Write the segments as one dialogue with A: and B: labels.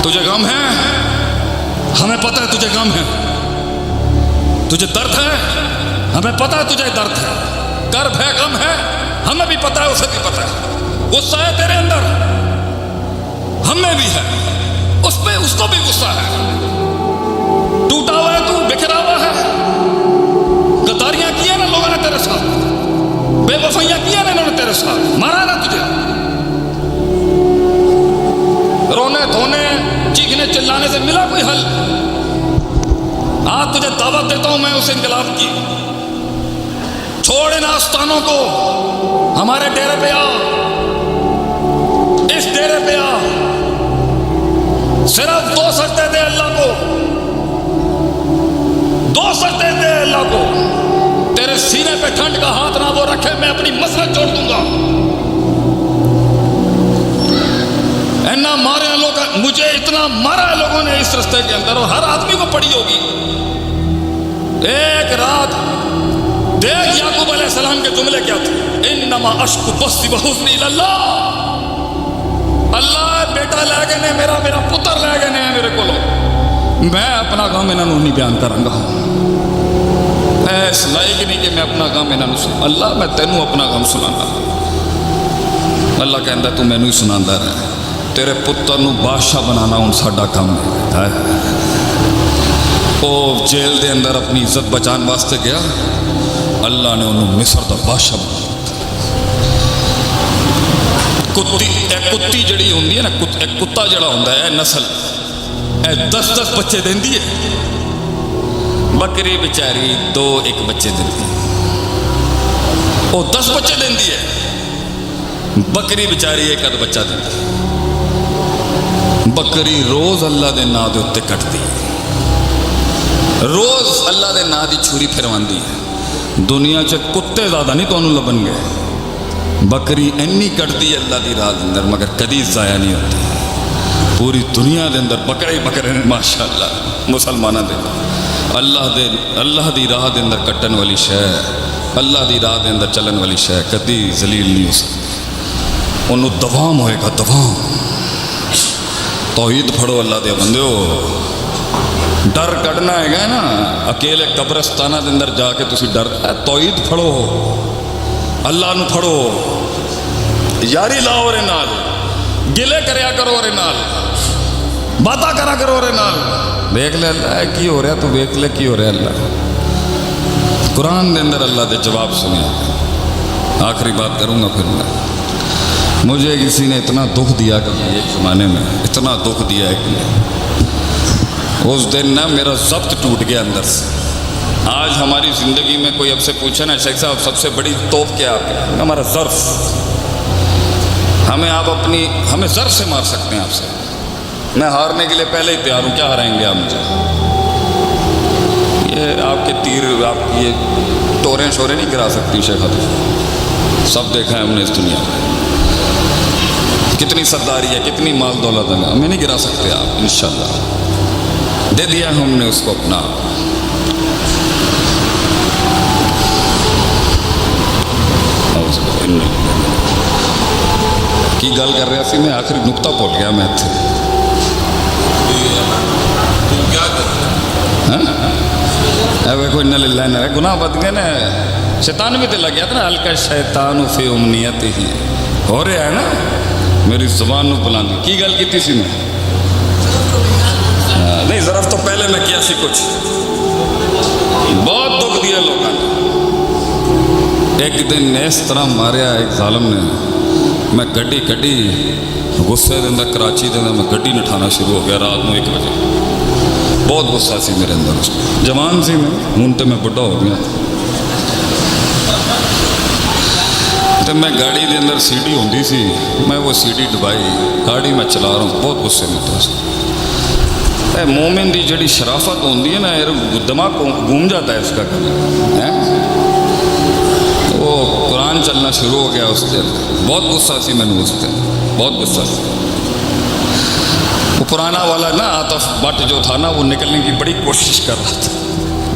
A: تجھے غم ہے، ہمیں پتہ ہے تجھے غم ہے، تجھے درد ہے، ہمیں پتہ ہے تجھے درد ہے، کرب ہے، غم ہے، ہمیں بھی پتہ ہے، اسے بھی پتہ ہے، غصہ ہے تیرے اندر، ہمیں بھی ہے، اس کو بھی غصہ ہے، ٹوٹا ہوا ہے تو، بکھرا ہوا ہے، غداریاں کی ہیں نا لوگوں نے تیرے ساتھ، بے وفائیاں کی ہیں نا انہوں نے تیرے ساتھ، مارا نا تجھے، رونے دھونے چیخنے چلانے سے ملا کوئی حل؟ آج تجھے دعوت دیتا ہوں میں اس انقلاب کی، چھوڑ ان آستانوں کو، ہمارے ڈیرے پہ آ، اس ڈیرے پہ آ، صرف 2 سجدے دے اللہ کو، 2 سجدے دے اللہ کو، تیرے سینے پہ ٹھنڈ کا ہاتھ نہ وہ رکھے، میں اپنی مسجد چھوڑ دوں گا۔ اینا مارے ہیں لوگ، مجھے اتنا مارا ہے لوگوں نے اس رستے کے اندر، اور ہر آدمی کو پڑی ہوگی۔ ایک رات دیکھ یعقوب علیہ السلام کے جملے کیا تھے، انما اشکو بثی وحزنی اللہ، اللہ بیٹا لے گئے نے میرا پتر لے گئے نے میرے کو، میں اپنا غم انہاں نوں نہیں بیان کروں گا، میں اس لائق نہیں کہ میں اپنا غم انہاں نوں سنا، اللہ میں تینوں اپنا غم سنانا۔ اللہ کہندا تو مینوں ہی سناندا رہے، تیرے پتر نو بادشاہ بنانا ہن ساڈا کام ہے۔ وہ جیل دے اندر اپنی عزت بچان واسطے گیا، اللہ نے انہوں مصر دا بادشاہ بنا۔ کتی جڑی ہوندی ہے نا، ایک کتا جڑا ہوندا ہے نسل، 10 بچے دیندی ہے، بکری بیچاری 2-1 بچے دیندی ہے، وہ 10 بچے دیندی ہے، بکری بیچاری 1 بچہ دیندی ہے۔ بکری روز اللہ دے نا دے اتے کٹتی ہے، روز اللہ دے نا دی چھری پھرواندی ہے، دنیا چ کتے زیادہ نہیں تو انہوں لبن گئے، بکری اینی کٹتی ہے اللہ دی راہ دے اندر مگر کدی ضائع نہیں ہوتی، پوری دنیا دے اندر بکرے بکرے ماشاءاللہ مسلمانہ دے اللہ دی راہ دے اندر کٹن والی شے، اللہ دی راہ دے اندر چلن والی شے کدی ذلیل نہیں ہو سکتی، انہوں دوام ہوئے گا، دوام۔ توحید پڑھو اللہ دے بندیو، ڈر کڈنا ہے گا نا، اکیلے قبرستانہ دے اندر جا کے تسی ڈر، توحید پڑھو، اللہ نو پڑھو، یاری لاؤ رے نال، گلے کریا کرو رے نال، باتاں کرا کرو رے نال، دیکھ لے اللہ ہے کی ہو رہا، تو دیکھ لے کی ہو رہا اللہ۔ قرآن دے اندر اللہ دے جواب سنے۔ آخری بات کروں گا پھر میں، مجھے کسی نے اتنا دکھ دیا کہ ایک زمانے میں اتنا دکھ دیا ہے کہ اس دن نا میرا ضبط ٹوٹ گیا اندر سے۔ آج ہماری زندگی میں کوئی اب سے پوچھے نا شیخ صاحب سب سے بڑی توپ کیا آپ کی، ہمارا ظرف، ہمیں ظرف سے مار سکتے ہیں آپ سے، میں ہارنے کے لیے پہلے ہی تیار ہوں، کیا ہرائیں گے آپ مجھے؟ یہ آپ کے تیر، آپ کی یہ ٹوریں شوریں نہیں گرا سکتی شیخ صاحب، سب دیکھا ہے ہم نے اس دنیا میں، کتنی سرداری ہے، کتنی مال دولت ہے، ہمیں نہیں گرا سکتے آپ انشاءاللہ، دے دیا ہم نے اس کو اپنا۔ کی گل کر رہا سی میں، آخری نقطہ بھول گیا میں اتنے، کوئی نہ للہ نہ گناہ بد گئے نا، شیطان بھی تو لگ گیا تھا نا، ہلکا شیطان فی امنیت ہی ہو رہا ہے نا، میری زبان نو بلاندی کی گل کی سی میں، نہیں ظرف تو پہلے میں کیا سی کچھ، بہت دکھ دیا لوگوں نے۔ ایک دن اس طرح ماریا ایک ظالم نے، میں گڈی کڈی غصے دے اندر کراچی دے اندر میں گڈی نٹھانا شروع ہو گیا رات میں 1 بجے، بہت غصہ سی میرے اندر، جوان سی میں، ہوں تو میں بڑھا ہو گیا، تو میں گاڑی دے اندر سی ڈی ہوندی سی، میں وہ سی ڈی دبائی، گاڑی میں چلا رہا ہوں، بہت غصے میں تھا۔ مومن دی جڑی شرافت ہوندی ہے نا، دماغ گھوم جاتا ہے اس کا کبھی، وہ قرآن چلنا شروع ہو گیا اس دن، بہت غصہ سی میں نے اس دن، بہت غصہ سی۔ وہ پرانا والا نا عاطف بٹ جو تھا نا، وہ نکلنے کی بڑی کوشش کر رہا تھا،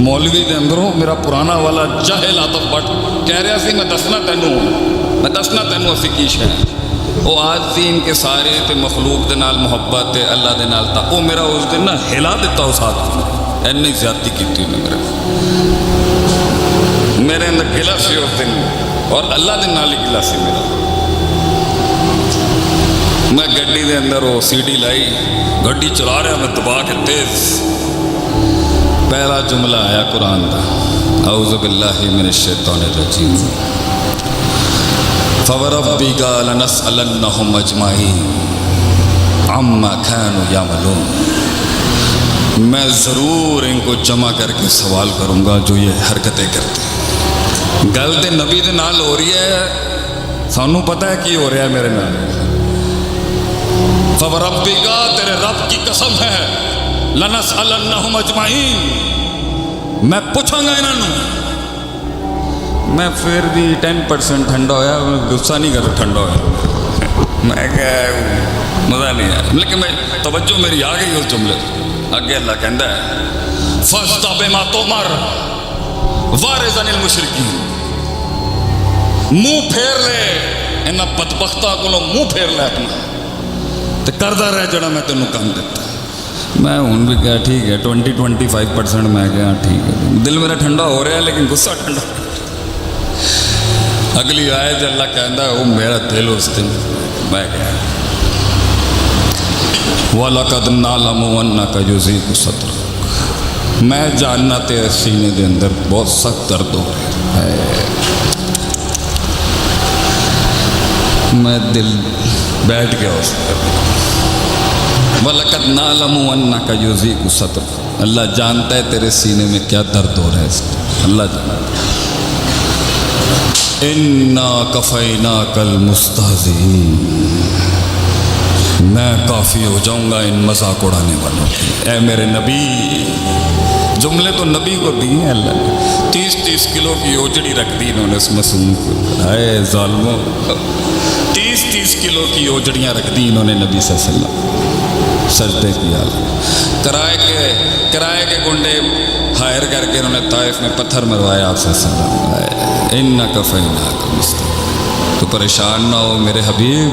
A: مولوی دے اندروں میرا پرانا والا جاہل عاطف بٹ کہہ رہا سی میں دسنا تینوں اسی کی شے، وہ آج دین کے سارے تے مخلوق دے نال محبت تے اللہ دے نال تا وہ میرا اس دن نہ ہلا دیتا اس ہاتھ اینی زیادتی کیتی انہیں میرے اندر گلا سی اس دن اور اللہ دے نال ہی گلا سی میرا. میں گڈی دے اندر وہ سی ڈی لائی گڈی چلا رہا میں دبا کے تیز پہلا جملہ آیا قرآن کا اعوذ باللہ من الشیطان الرجیم فوربک لنسألنہم اجمعین عما كانوا یعملون. میں ضرور ان کو جمع کر کے سوال کروں گا جو یہ حرکتیں کرتے ہیں. گل تے نبی دے نال ہو رہی ہے سانوں پتہ ہے کی ہو رہا ہے میرے نال. فوربک تیرے رب کی قسم ہے لنسألنہم اجمعین میں پوچھاں گا انہوں. میں پھر بھی 10% ٹھنڈا ہویا غصہ نہیں کرتا ٹھنڈا ہویا میں کہ مزہ نہیں آیا لیکن میں توجہ میری آ گئی اس جملے اگے اللہ کہندا ہے فاصدع بما تؤمر واعرض عن المشرکین. منہ پھیر لے انہاں بدبختاں کولوں منہ پھیر لے اپنا تے کردا رہ جڑا میں تینوں کم دیتا. میں ہوں بھی کہا ٹھیک ہے 20-25% میں کہا ٹھیک ہے دل میرا ٹھنڈا ہو رہا ہے لیکن غصہ ٹھنڈا. اگلی آیت اللہ کہندا ہے وہ میرا دل اس دن میں کہا وَلَقَدْ نَعْلَمُ أَنَّكَ يُضِيقُ صَدْرُكَ. میں جاننا تیرے سینے دے اندر بہت سخت درد ہو رہا ہے. میں دل بیٹھ گیا اس پر. وَلَقَدْ نَعْلَمُ أَنَّكَ يُضِيقُ صَدْرُكَ. اللہ جانتا ہے تیرے سینے میں کیا درد ہو رہا ہے اس پر. اللہ جانتا ہے. اِنَّا كَفَيْنَاكَ الْمُسْتَهْزِئِينَ. میں کافی ہو جاؤں گا ان مذاق اڑانے والوں کی. اے میرے نبی جملے تو نبی کو دی ہیں اللہ نے. 30 کلو کی اوجڑی رکھ دی انہوں نے اس معصوم کو. اے ظالموں 30 کلو کی اوجڑیاں رکھ دی انہوں نے نبی صلی اللہ علیہ وسلم. سجدے کی حالت کرائے کے گنڈے ہائر کر کے انہوں نے طائف میں پتھر مروایا آپ صلی اللہ علیہ وسلم. اِنَّكَ فَإِنَّكَ مُسْتَقِيمٌ. تو پریشان نہ ہو میرے حبیب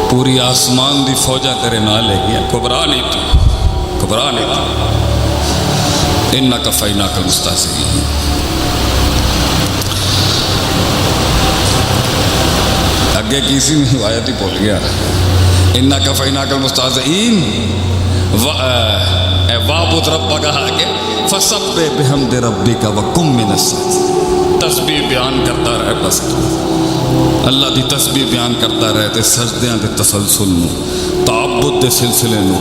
A: پوری آسمان دی فوجیں تیرے نال لے گیا. گھبرا نہیں تھی. اِنَّكَ فَإِنَّكَ مُسْتَهْزِئِينَ. اگے کسی میں آیت ہی بھول گیا. اِنَّكَ فَإِنَّكَ الْمُسْتَهْزِئِينَ. وَاعْبُدْ رَبَّكَ آگے فَسَبِّحْ بِحَمْدِ رَبِّكَ وَكُن مِّنَ السَّاجِدِينَ. تسبیح بیان کرتا رہے بس اللہ دی تسبیح بیان کرتا رہے تے سجدیاں دے تسلسل نو تعبد دے سلسلے نو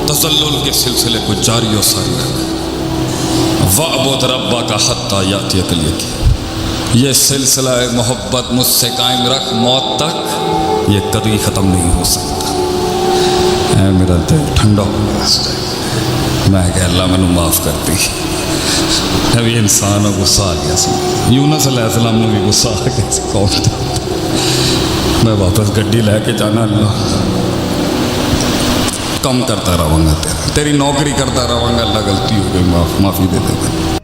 A: تسلل کے سلسلے کو جاری و ساری رکھ. وَاعْبُدْ رَبَّكَ حَتَّى يَأْتِيَكَ الْيَقِينُ. یہ سلسلہ محبت مجھ سے قائم رکھ موت تک یہ کبھی ختم نہیں ہو سکتا. اے میرا دل ٹھنڈا ہو گیا اس ٹائم. میں کہ اللہ میں معاف کر دی. ابھی انسان کو غصہ آ گیا سی. یونس علیہ السلام نے بھی غصہ آ گیا سی قوم تے. میں واپس گڈی لے کے جانا اللہ کم کرتا رہوں گا تیری نوکری کرتا رہوں گا. اللہ غلطی ہو گئی معافی دے دے گا.